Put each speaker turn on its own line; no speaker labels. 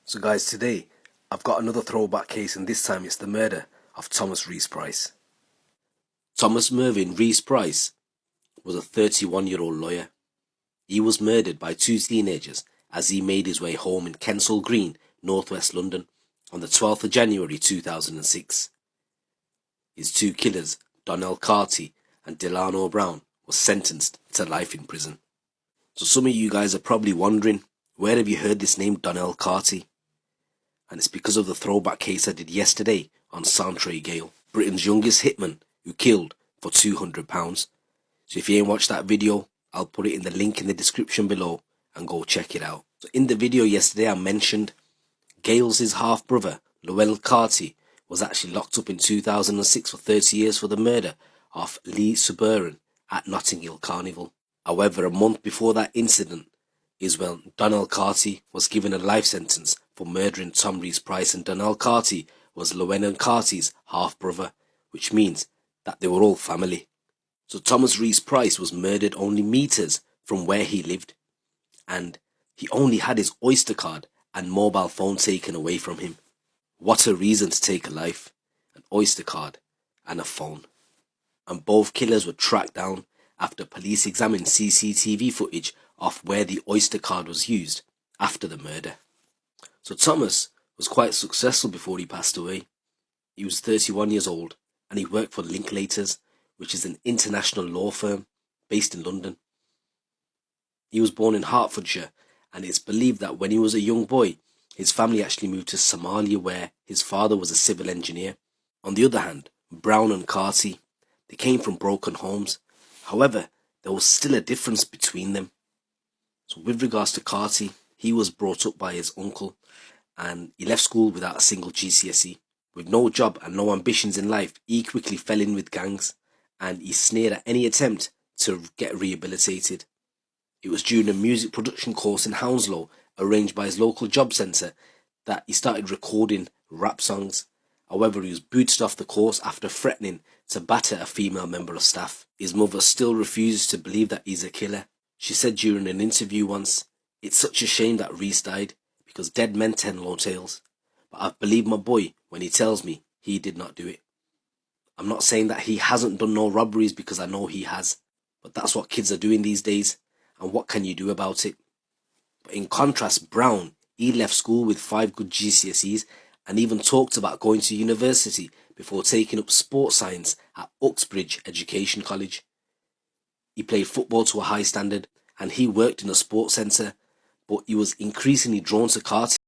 So guys, today I've got another throwback case, and this time it's the murder of Thomas Reese Price. Thomas Mervyn Reese Price was a 31-year-old lawyer. He was murdered by two teenagers as he made his way home in Kensal Green, northwest London, on the 12th of January 2006. His two killers, Donnell Carty and Delano Brown, were sentenced to life in prison. So some of you guys are probably wondering, where have you heard this name Donnell Carty? And it's because of the throwback case I did yesterday on Santre Gale, Britain's youngest hitman who killed for £200. So if you ain't watched that video, I'll put it in the link in the description below and go check it out. So in the video yesterday I mentioned Gale's half-brother, Llewellyn Carty, was actually locked up in 2006 for 30 years for the murder of Lee Suburban at Notting Hill Carnival. However, a month before that incident is when Donnell Carty was given a life sentence for murdering Tom Reese Price, and Donnell Carty was Llewellyn Carty's half-brother, which means that they were all family. So Thomas Reese Price was murdered only meters from where he lived, and he only had his Oyster card and mobile phone taken away from him. What a reason to take a life, an Oyster card and a phone. And both killers were tracked down after police examined CCTV footage of where the Oyster card was used after the murder. So Thomas was quite successful before he passed away. He was 31 years old and he worked for Linklaters, which is an international law firm based in London. He was born in Hertfordshire, and it's believed that when he was a young boy, his family actually moved to Somalia, where his father was a civil engineer. On the other hand, Brown and Carty, they came from broken homes. However, there was still a difference between them. So with regards to Carty, he was brought up by his uncle, and he left school without a single GCSE. With no job and no ambitions in life, he quickly fell in with gangs, and he sneered at any attempt to get rehabilitated. It was during a music production course in Hounslow, arranged by his local job centre, that he started recording rap songs. However, he was booted off the course after threatening to batter a female member of staff. His mother still refuses to believe that he's a killer. She said during an interview once, "It's such a shame that Reese died, because dead men tell no tales. But I believe my boy when he tells me he did not do it. I'm not saying that he hasn't done no robberies, because I know he has. But that's what kids are doing these days, and what can you do about it?" But in contrast, Brown, he left school with 5 good GCSEs and even talked about going to university before taking up sports science at Uxbridge Education College. He played football to a high standard and he worked in a sports centre, but he was increasingly drawn to karting